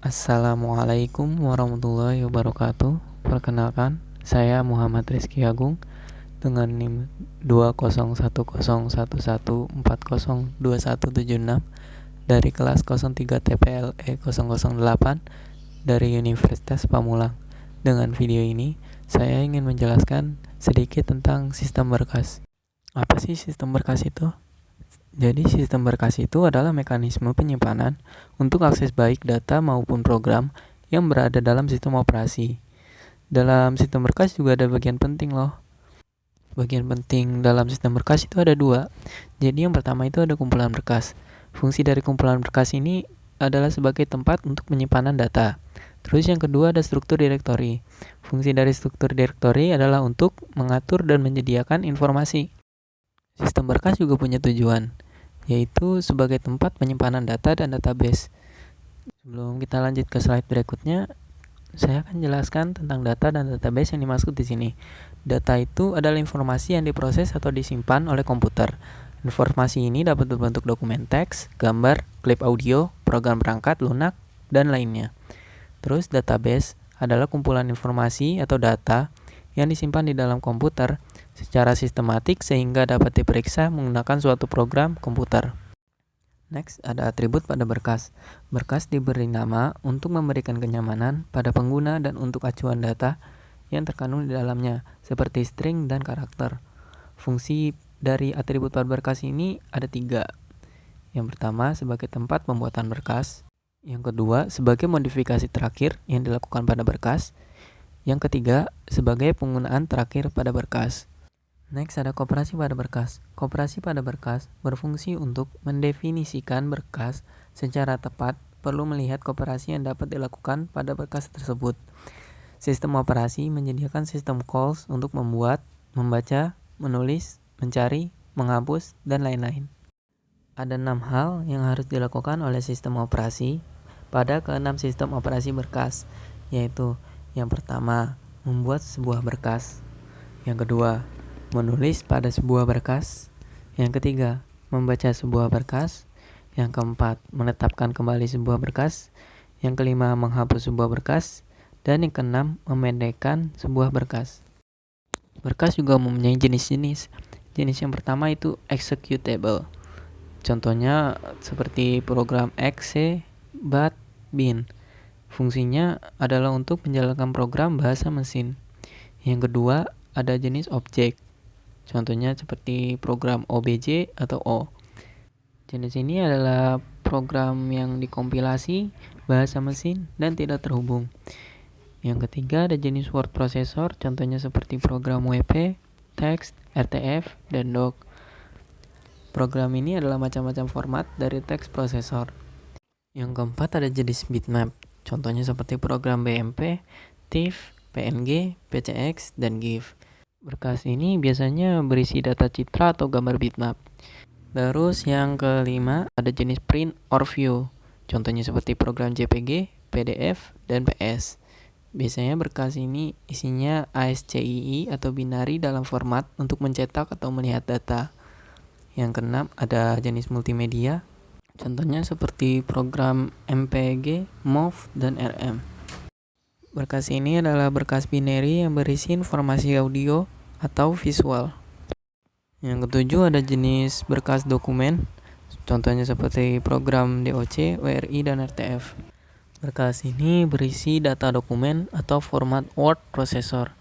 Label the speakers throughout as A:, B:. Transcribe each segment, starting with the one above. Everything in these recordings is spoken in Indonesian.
A: Assalamualaikum warahmatullahi wabarakatuh. Perkenalkan, saya Muhammad Rizky Agung dengan NIM 2011111402176 dari kelas 03 TPLE 008 dari Universitas Pamulang. Dengan video ini, saya ingin menjelaskan sedikit tentang sistem berkas. Apa sih sistem berkas itu? Jadi sistem berkas itu adalah mekanisme penyimpanan untuk akses baik data maupun program yang berada dalam sistem operasi. Dalam sistem berkas juga ada bagian penting loh. Bagian penting dalam sistem berkas itu ada dua. Jadi yang pertama itu ada kumpulan berkas. Fungsi dari kumpulan berkas ini adalah sebagai tempat untuk penyimpanan data. Terus yang kedua ada struktur direktori. Fungsi dari struktur direktori adalah untuk mengatur dan menyediakan informasi. Sistem berkas juga punya tujuan, yaitu sebagai tempat penyimpanan data dan database. Sebelum kita lanjut ke slide berikutnya, saya akan jelaskan tentang data dan database yang dimaksud di sini. Data itu adalah informasi yang diproses atau disimpan oleh komputer. Informasi ini dapat berbentuk dokumen teks, gambar, klip audio, program perangkat, lunak, dan lainnya. Terus database adalah kumpulan informasi atau data yang disimpan di dalam komputer secara sistematik sehingga dapat diperiksa menggunakan suatu program komputer. Next, ada atribut pada berkas. Berkas diberi nama untuk memberikan kenyamanan pada pengguna dan untuk acuan data yang terkandung di dalamnya, seperti string dan karakter. Fungsi dari atribut pada berkas ini ada 3. Yang pertama, sebagai tempat pembuatan berkas. Yang kedua, sebagai modifikasi terakhir yang dilakukan pada berkas. Yang ketiga, sebagai penggunaan terakhir pada berkas. Next, ada koperasi pada berkas. Koperasi pada berkas berfungsi untuk mendefinisikan berkas secara tepat. Perlu melihat koperasi yang dapat dilakukan pada berkas tersebut. Sistem operasi menyediakan sistem calls untuk membuat, membaca, menulis, mencari, menghapus, dan lain-lain. Ada 6 hal yang harus dilakukan oleh sistem operasi pada ke-6 sistem operasi berkas, yaitu yang pertama, membuat sebuah berkas. Yang kedua, menulis pada sebuah berkas. Yang ketiga, membaca sebuah berkas. Yang keempat, menetapkan kembali sebuah berkas. Yang kelima, menghapus sebuah berkas. Dan yang keenam, memendekkan sebuah berkas. Berkas juga mempunyai jenis-jenis. Jenis yang pertama itu executable. Contohnya seperti program exe, bat, bin. Fungsinya adalah untuk menjalankan program bahasa mesin. Yang kedua, ada jenis objek. Contohnya seperti program OBJ atau O. Jenis ini adalah program yang dikompilasi bahasa mesin dan tidak terhubung. Yang ketiga ada jenis word processor, contohnya seperti program WP, text, RTF, dan doc. Program ini adalah macam-macam format dari text processor. Yang keempat ada jenis bitmap, contohnya seperti program BMP, TIFF, PNG, PCX, dan GIF. Berkas ini biasanya berisi data citra atau gambar bitmap. Terus yang kelima ada jenis print or view. Contohnya seperti program JPG, PDF, dan PS. Biasanya berkas ini isinya ASCII atau binary dalam format untuk mencetak atau melihat data. Yang keenam ada jenis multimedia. Contohnya seperti program MPG, MOV, dan RM. Berkas ini adalah berkas binary yang berisi informasi audio atau visual. Yang ketujuh ada jenis berkas dokumen, contohnya seperti program DOC, WRI, dan RTF. Berkas ini berisi data dokumen atau format word processor.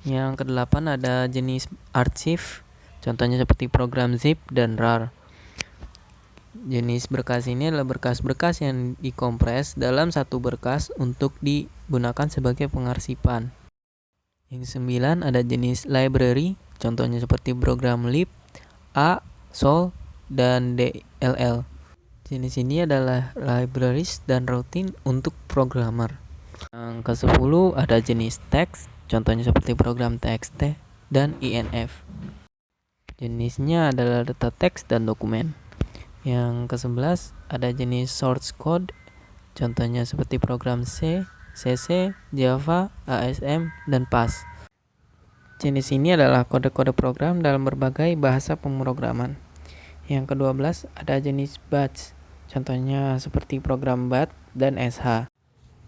A: Yang kedelapan ada jenis archive, contohnya seperti program zip dan rar. Jenis berkas ini adalah berkas-berkas yang dikompres dalam satu berkas untuk digunakan sebagai pengarsipan. Yang 9 ada jenis library, contohnya seperti program lib, A, sol, dan DLL. Jenis ini adalah libraries dan routine untuk programmer. Yang ke-10 ada jenis text, contohnya seperti program txt dan INF. Jenisnya adalah data teks dan dokumen. Yang ke-11 ada jenis source code, contohnya seperti program C, CC, Java, ASM, dan PAS. Jenis ini adalah kode-kode program dalam berbagai bahasa pemrograman. Yang ke-12 ada jenis batch, contohnya seperti program BAT dan SH.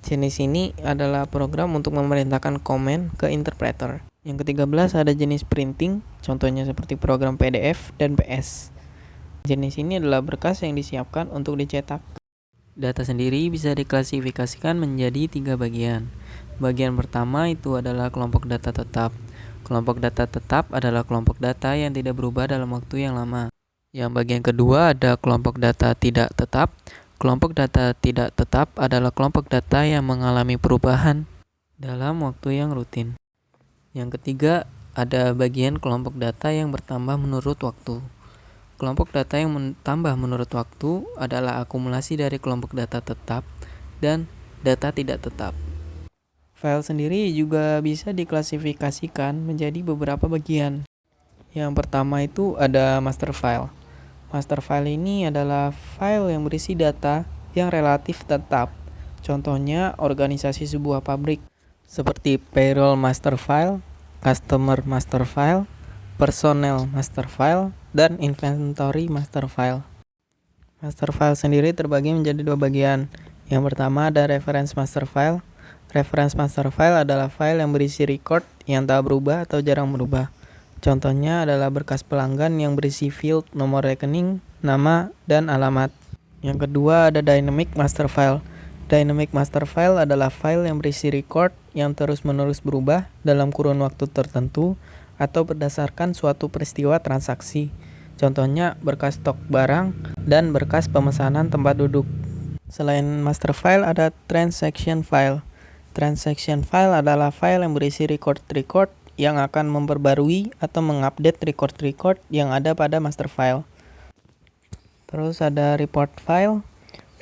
A: Jenis ini adalah program untuk memerintahkan komen ke interpreter. Yang ke-13 ada jenis printing, contohnya seperti program PDF dan PS. Jenis ini adalah berkas yang disiapkan untuk dicetak. Data sendiri bisa diklasifikasikan menjadi 3 bagian. Bagian pertama itu adalah kelompok data tetap. Kelompok data tetap adalah kelompok data yang tidak berubah dalam waktu yang lama. Yang bagian kedua ada kelompok data tidak tetap. Kelompok data tidak tetap adalah kelompok data yang mengalami perubahan dalam waktu yang rutin. Yang ketiga, ada bagian kelompok data yang bertambah menurut waktu. Kelompok data yang bertambah menurut waktu adalah akumulasi dari kelompok data tetap dan data tidak tetap. File sendiri juga bisa diklasifikasikan menjadi beberapa bagian. Yang pertama itu ada master file. Master file ini adalah file yang berisi data yang relatif tetap. Contohnya organisasi sebuah pabrik, seperti payroll master file, customer master file, personnel master file, dan inventory master file. Master file sendiri terbagi menjadi 2 bagian. Yang pertama ada reference master file. Reference master file adalah file yang berisi record yang tak berubah atau jarang berubah. Contohnya adalah berkas pelanggan yang berisi field nomor rekening, nama, dan alamat. Yang kedua ada dynamic master file. Dynamic master file adalah file yang berisi record yang terus-menerus berubah dalam kurun waktu tertentu atau berdasarkan suatu peristiwa transaksi. Contohnya berkas stok barang dan berkas pemesanan tempat duduk. Selain master file ada transaction file. Transaction file adalah file yang berisi record-record yang akan memperbarui atau mengupdate record-record yang ada pada master file. Terus ada report file.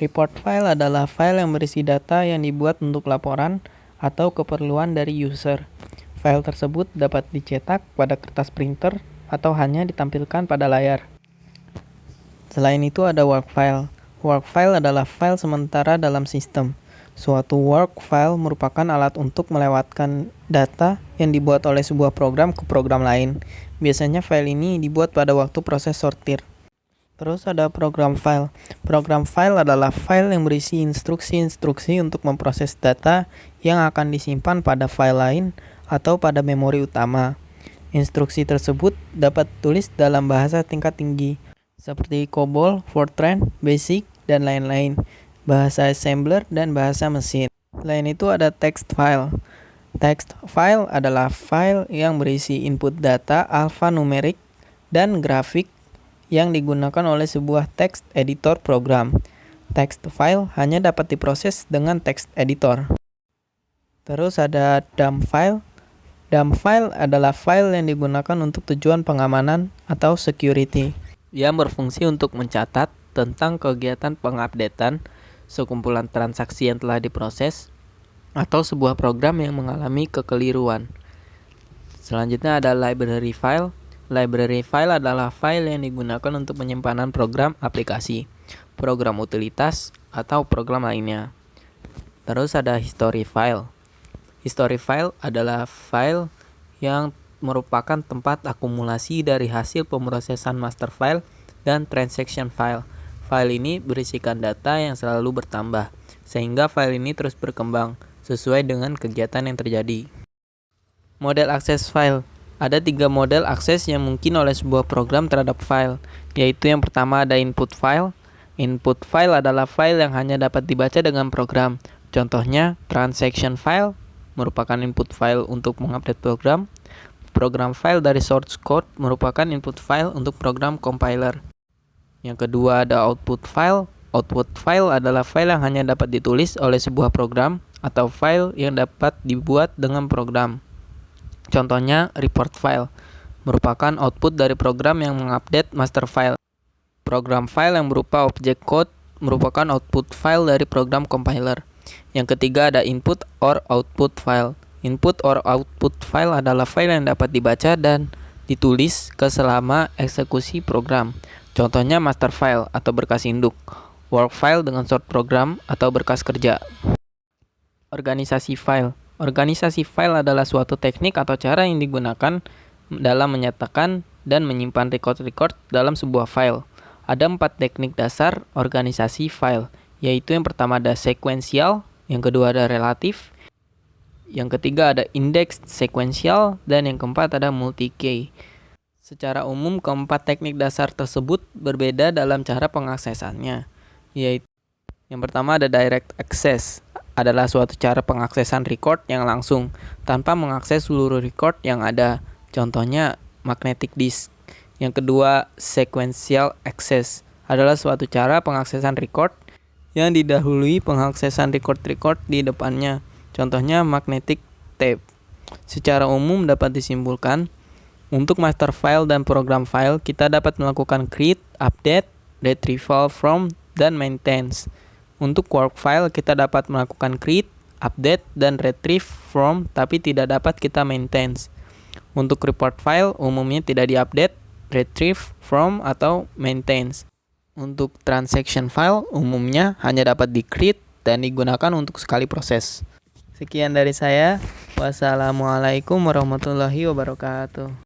A: Report file adalah file yang berisi data yang dibuat untuk laporan atau keperluan dari user. File tersebut dapat dicetak pada kertas printer atau hanya ditampilkan pada layar. Selain itu ada work file. Work file adalah file sementara dalam sistem. Suatu work file merupakan alat untuk melewatkan data yang dibuat oleh sebuah program ke program lain. Biasanya file ini dibuat pada waktu proses sortir. Terus ada program file. Program file adalah file yang berisi instruksi-instruksi untuk memproses data yang akan disimpan pada file lain atau pada memori utama. Instruksi tersebut dapat ditulis dalam bahasa tingkat tinggi, seperti COBOL, Fortran, BASIC, dan lain-lain. Bahasa assembler, dan bahasa mesin. Selain itu ada text file. Text file adalah file yang berisi input data alfanumerik dan grafik yang digunakan oleh sebuah text editor program. Text file hanya dapat diproses dengan text editor. Terus ada dump file. Dump file adalah file yang digunakan untuk tujuan pengamanan atau security, yang berfungsi untuk mencatat tentang kegiatan pengupdatean, sekumpulan transaksi yang telah diproses, atau sebuah program yang mengalami kekeliruan. Selanjutnya ada library file. Library file adalah file yang digunakan untuk penyimpanan program aplikasi, program utilitas, atau program lainnya. Terus ada history file. History file adalah file yang merupakan tempat akumulasi dari hasil pemrosesan master file dan transaction file. File ini berisikan data yang selalu bertambah, sehingga file ini terus berkembang sesuai dengan kegiatan yang terjadi. Model akses file. Ada 3 model akses yang mungkin oleh sebuah program terhadap file, yaitu yang pertama ada input file. Input file adalah file yang hanya dapat dibaca dengan program. Contohnya, transaction file merupakan input file untuk mengupdate program. Program file dari source code merupakan input file untuk program compiler. Yang kedua ada output file. Output file adalah file yang hanya dapat ditulis oleh sebuah program atau file yang dapat dibuat dengan program. Contohnya report file merupakan output dari program yang mengupdate master file. Program file yang berupa objek code merupakan output file dari program compiler. Yang ketiga ada input or output file. Input or output file adalah file yang dapat dibaca dan ditulis selama eksekusi program. Contohnya master file atau berkas induk, work file dengan short program atau berkas kerja. Organisasi file. Organisasi file adalah suatu teknik atau cara yang digunakan dalam menyatakan dan menyimpan record-record dalam sebuah file. Ada 4 teknik dasar organisasi file, yaitu yang pertama ada sequential, Yang kedua ada relatif. Yang ketiga ada index sekuensial, dan yang keempat ada multi-key. Secara umum, keempat teknik dasar tersebut berbeda dalam cara pengaksesannya, yaitu yang pertama ada direct access, adalah suatu cara pengaksesan record yang langsung tanpa mengakses seluruh record yang ada, contohnya magnetic disk. Yang kedua, sequential access, adalah suatu cara pengaksesan record yang didahului pengaksesan record-record di depannya, contohnya magnetic tape. Secara umum dapat disimpulkan, untuk master file dan program file kita dapat melakukan create, update, retrieval from, dan maintains. Untuk work file kita dapat melakukan create, update, dan retrieve from, tapi tidak dapat kita maintains. Untuk report file umumnya tidak diupdate, retrieve from, atau maintains. Untuk transaction file umumnya hanya dapat di-create dan digunakan untuk sekali proses. Sekian dari saya. Wassalamualaikum warahmatullahi wabarakatuh.